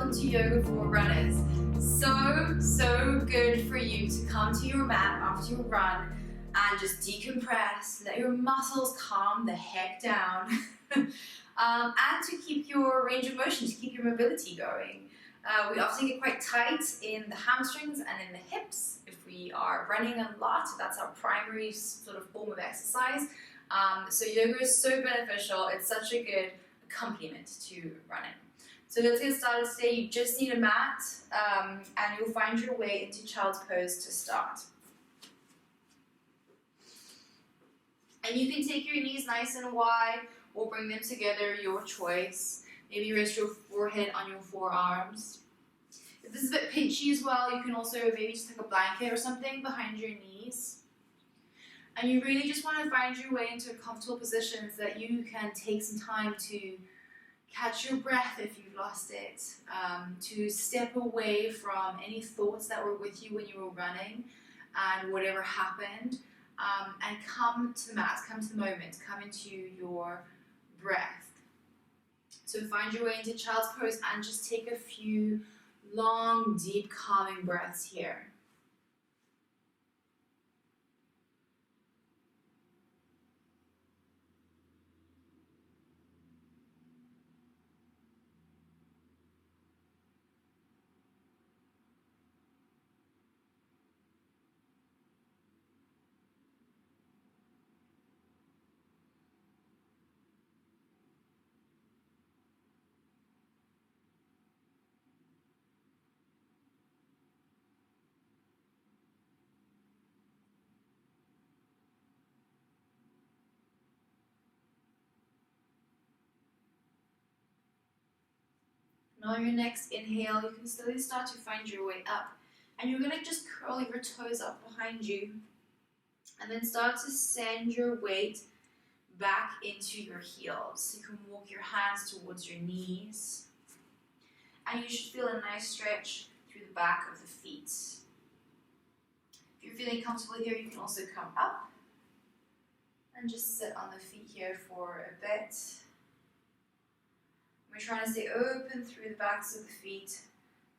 welcome to Yoga for Runners. So good for you to come to your mat after your run and just decompress, let your muscles calm the heck down, and to keep your range of motion, to keep your mobility going. We often get quite tight in the hamstrings and in the hips if we are running a lot. That's our primary sort of form of exercise. So yoga is so beneficial. It's such a good accompaniment to running. So let's get started today. You just need a mat, and you'll find your way into child's pose to start. And you can take your knees nice and wide or bring them together, your choice. Maybe rest your forehead on your forearms. If this is a bit pinchy as well, you can also maybe just take a blanket or something behind your knees. And you really just want to find your way into comfortable positions that you can take some time to catch your breath if you've lost it, to step away from any thoughts that were with you when you were running and whatever happened, and come to the mat, come to the moment, come into your breath. So find your way into child's pose and just take a few long, deep, calming breaths here. And on your next inhale, you can slowly start to find your way up. And you're going to just curl your toes up behind you. And then start to send your weight back into your heels. You can walk your hands towards your knees. And you should feel a nice stretch through the back of the feet. If you're feeling comfortable here, you can also come up and just sit on the feet here for a bit. We're trying to stay open through the backs of the feet.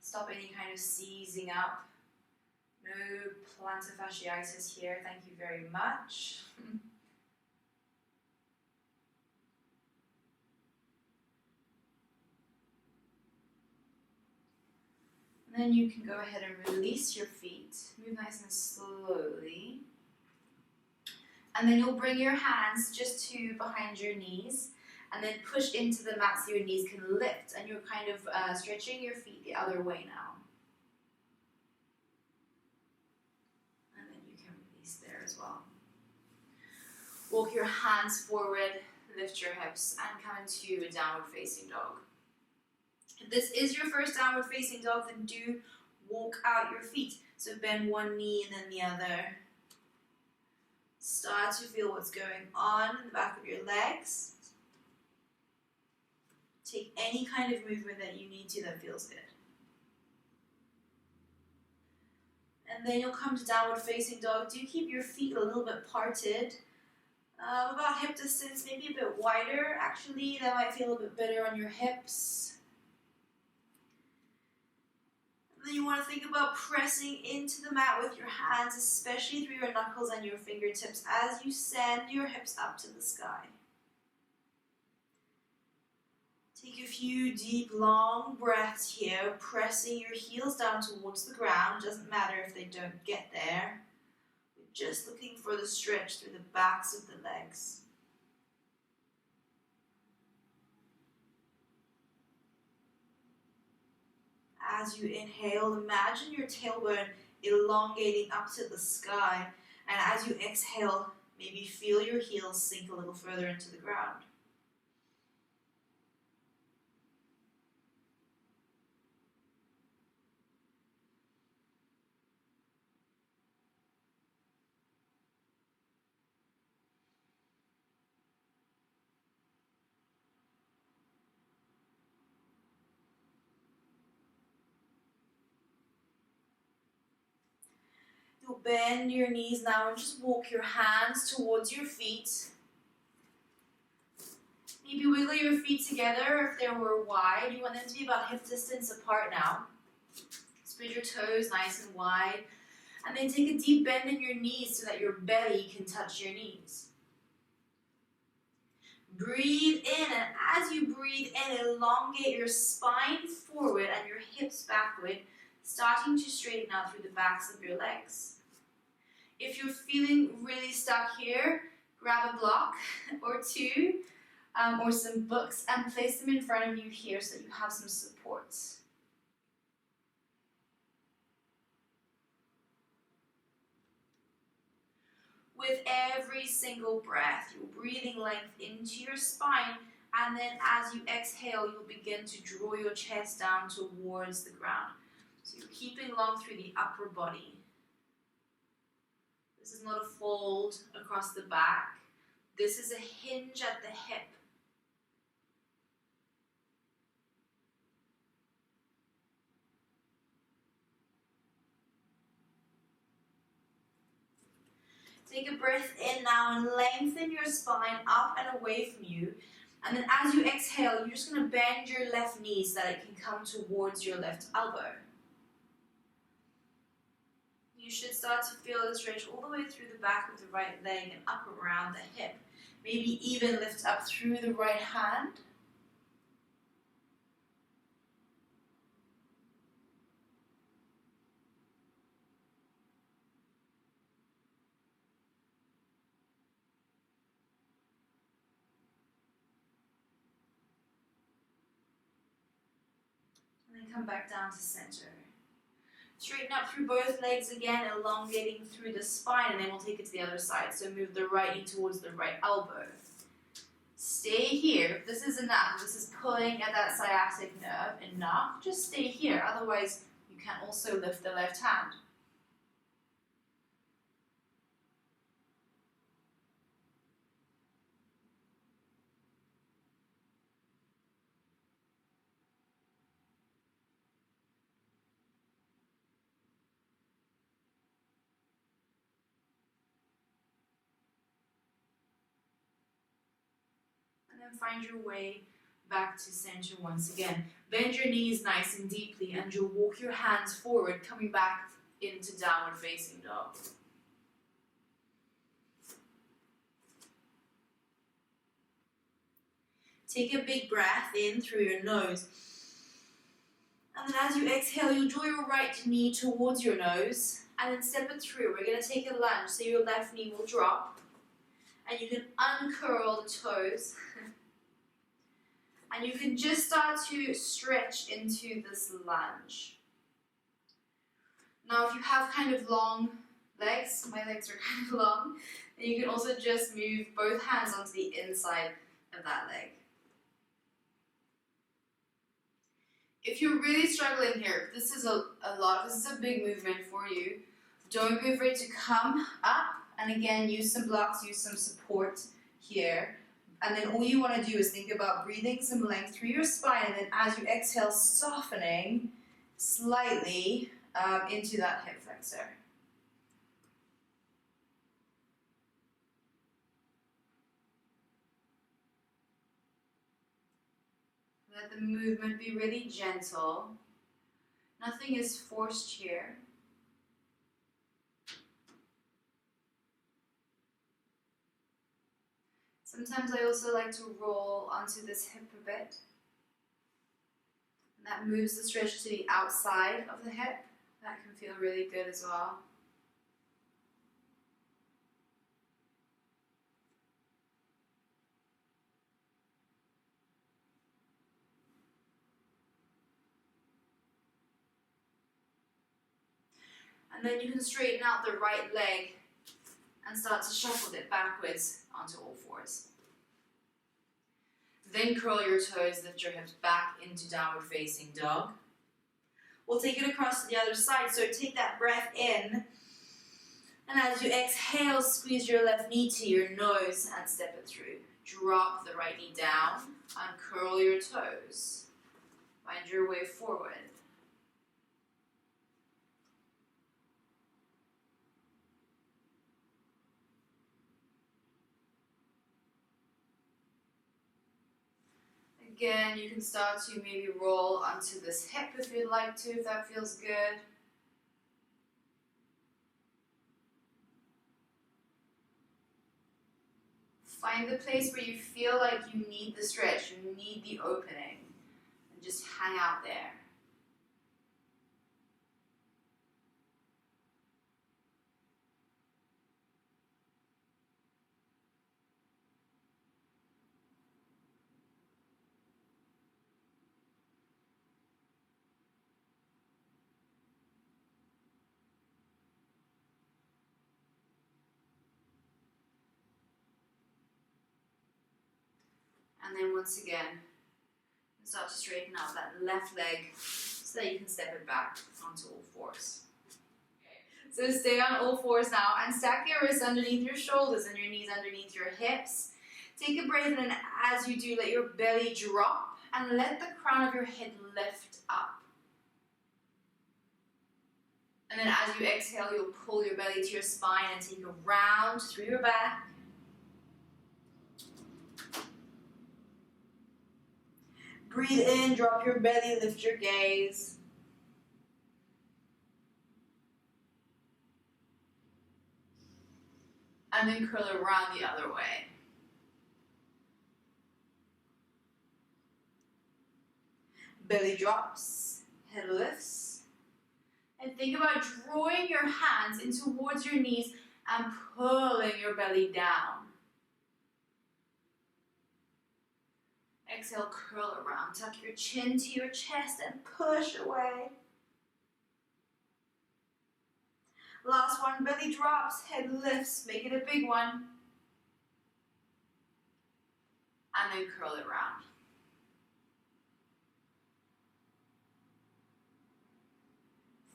Stop any kind of seizing up. No plantar fasciitis here. Thank you very much. And then you can go ahead and release your feet. Move nice and slowly. And then you'll bring your hands just to behind your knees. And then push into the mat so your knees can lift. And you're kind of stretching your feet the other way now. And then you can release there as well. Walk your hands forward, lift your hips, and come into a downward facing dog. If this is your first downward facing dog, then do walk out your feet. So bend one knee and then the other. Start to feel what's going on in the back of your legs. Take any kind of movement that you need to that feels good. And then you'll come to downward facing dog. Do keep your feet a little bit parted. About hip distance, maybe a bit wider. Actually, that might feel a bit better on your hips. And then you want to think about pressing into the mat with your hands, especially through your knuckles and your fingertips as you send your hips up to the sky. Take a few deep, long breaths here, pressing your heels down towards the ground. Doesn't matter if they don't get there. We're just looking for the stretch through the backs of the legs. As you inhale, imagine your tailbone elongating up to the sky. And as you exhale, maybe feel your heels sink a little further into the ground. You'll bend your knees now and just walk your hands towards your feet. Maybe wiggle your feet together if they were wide. You want them to be about hip distance apart now. Spread your toes nice and wide. And then take a deep bend in your knees so that your belly can touch your knees. Breathe in, and as you breathe in, elongate your spine forward and your hips backward, starting to straighten out through the backs of your legs. If you're feeling really stuck here, grab a block or two or some books and place them in front of you here so that you have some support. With every single breath, you're breathing length into your spine, and then as you exhale, you'll begin to draw your chest down towards the ground. So you're keeping long through the upper body. This is not a fold across the back. This is a hinge at the hip. Take a breath in now and lengthen your spine up and away from you. And then as you exhale, you're just going to bend your left knee so that it can come towards your left elbow. You should start to feel the stretch all the way through the back of the right leg and up around the hip. Maybe even lift up through the right hand. And then come back down to center. Straighten up through both legs again, elongating through the spine, and then we'll take it to the other side. So move the right knee towards the right elbow. Stay here. If this is enough, this is pulling at that sciatic nerve enough, just stay here. Otherwise, you can also lift the left hand. And then find your way back to center once again. Bend your knees nice and deeply, and you'll walk your hands forward, coming back into downward facing dog. Take a big breath in through your nose. And then as you exhale, you'll draw your right knee towards your nose, and then step it through. We're going to take a lunge, so your left knee will drop. And you can uncurl the toes. And you can just start to stretch into this lunge. Now if you have kind of long legs, my legs are kind of long, then you can also just move both hands onto the inside of that leg. If you're really struggling here, this is a big movement for you. Don't be afraid to come up, and again, use some blocks, use some support here. And then all you want to do is think about breathing some length through your spine, and then as you exhale, softening slightly into that hip flexor. Let the movement be really gentle. Nothing is forced here. Sometimes I also like to roll onto this hip a bit. And that moves the stretch to the outside of the hip. That can feel really good as well. And then you can straighten out the right leg and start to shuffle it backwards onto all fours. Then curl your toes, lift your hips back into downward facing dog. We'll take it across to the other side, so take that breath in. And as you exhale, squeeze your left knee to your nose and step it through. Drop the right knee down, uncurl your toes. Find your way forward. Again, you can start to maybe roll onto this hip if you'd like to, if that feels good. Find the place where you feel like you need the stretch, you need the opening, and just hang out there. And then once again, start to straighten out that left leg so that you can step it back onto all fours. Okay. So stay on all fours now and stack your wrists underneath your shoulders and your knees underneath your hips. Take a breath in, and as you do, let your belly drop and let the crown of your head lift up. And then as you exhale, you'll pull your belly to your spine and take a round through your back. Breathe in, drop your belly, lift your gaze. And then curl around the other way. Belly drops, head lifts. And think about drawing your hands in towards your knees and pulling your belly down. Exhale, curl around. Tuck your chin to your chest and push away. Last one, belly drops, head lifts, make it a big one. And then curl it around.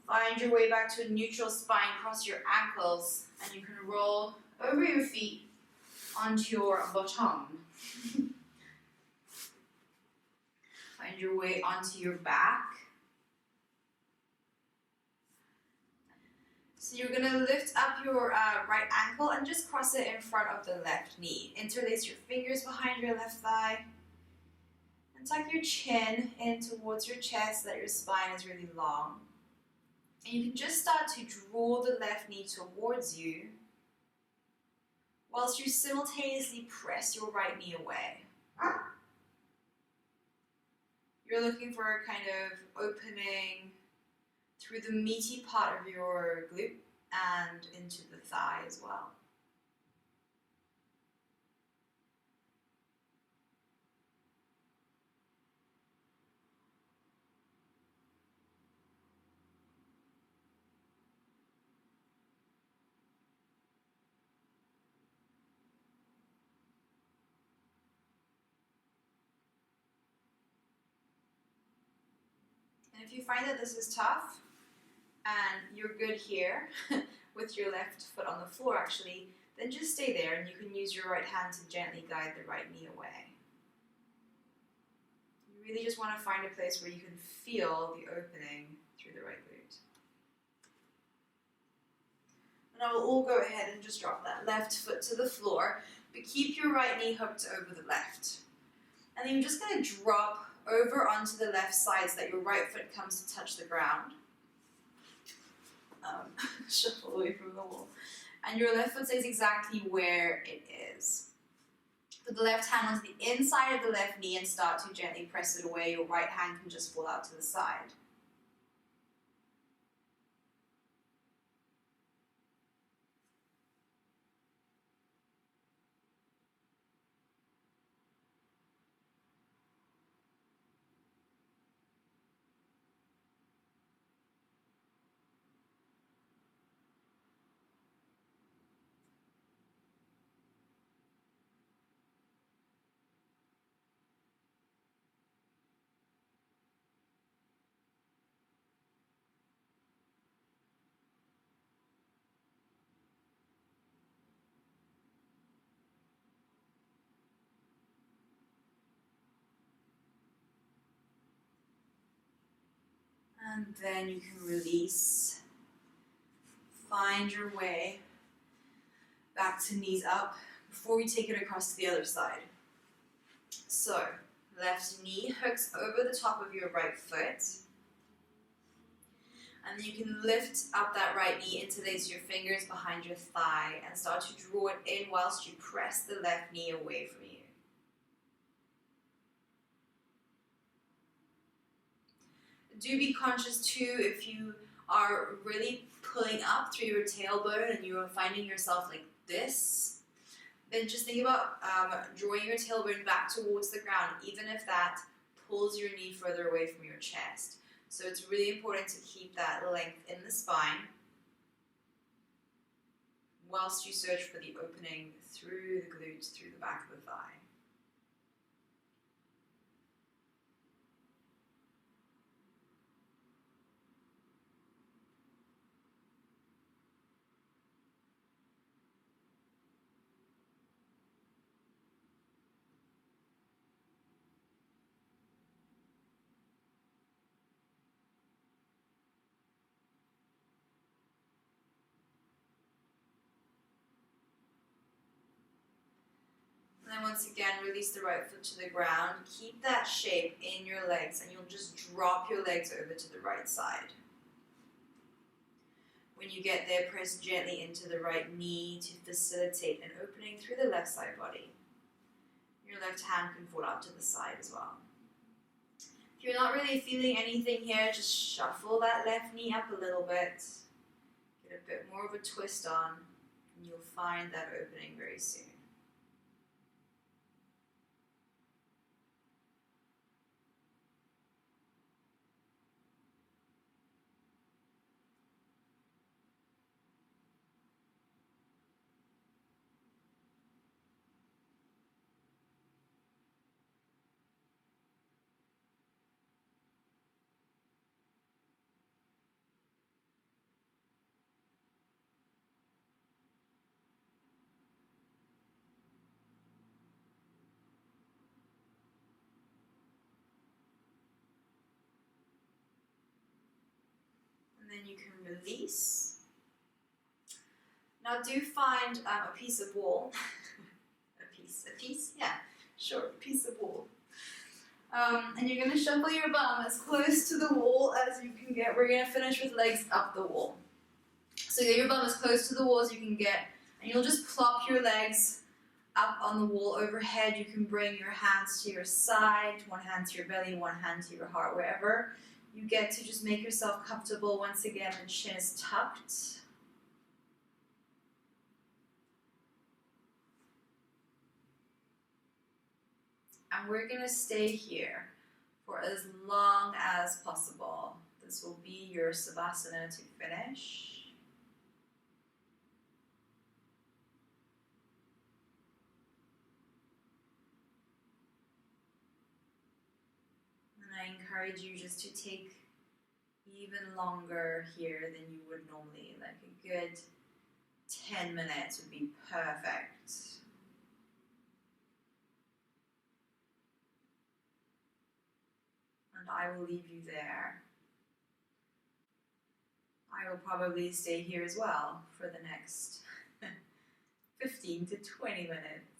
Find your way back to a neutral spine, cross your ankles, and you can roll over your feet onto your bottom. Find your way onto your back. So you're going to lift up your right ankle and just cross it in front of the left knee. Interlace your fingers behind your left thigh. And tuck your chin in towards your chest so that your spine is really long. And you can just start to draw the left knee towards you whilst you simultaneously press your right knee away. You're looking for a kind of opening through the meaty part of your glute and into the thigh as well. And if you find that this is tough and you're good here with your left foot on the floor actually, then just stay there and you can use your right hand to gently guide the right knee away. You really just want to find a place where you can feel the opening through the right glute. And I will all go ahead and just drop that left foot to the floor, but keep your right knee hooked over the left. And then you're just going to drop over onto the left side so that your right foot comes to touch the ground. Shuffle away from the wall. And your left foot stays exactly where it is. Put the left hand onto the inside of the left knee and start to gently press it away. Your right hand can just fall out to the side. And then you can release. Find your way back to knees up before we take it across to the other side. So, Left knee hooks over the top of your right foot. And then you can lift up that right knee, interlace your fingers behind your thigh, and start to draw it in whilst you press the left knee away from you. Do be conscious too if you are really pulling up through your tailbone and you are finding yourself like this, then just think about drawing your tailbone back towards the ground, even if that pulls your knee further away from your chest. So it's really important to keep that length in the spine whilst you search for the opening through the glutes, through the back of the thigh. And then once again, release the right foot to the ground. Keep that shape in your legs, and you'll just drop your legs over to the right side. When you get there, press gently into the right knee to facilitate an opening through the left side body. Your left hand can fall out to the side as well. If you're not really feeling anything here, just shuffle that left knee up a little bit. Get a bit more of a twist on, and you'll find that opening very soon. And then you can release. Now do find a piece of wall. a piece? Yeah, sure, a piece of wall. And you're going to shuffle your bum as close to the wall as you can get. We're going to finish with legs up the wall. So get your bum as close to the wall as you can get, and you'll just plop your legs up on the wall overhead. You can bring your hands to your side, one hand to your belly, one hand to your heart, wherever you get to. Just make yourself comfortable. Once again, the chin is tucked. And we're going to stay here for as long as possible. This will be your Savasana to finish. And I encourage you just to take even longer here than you would normally. Like a good 10 minutes would be perfect. And I will leave you there. I will probably stay here as well for the next 15 to 20 minutes.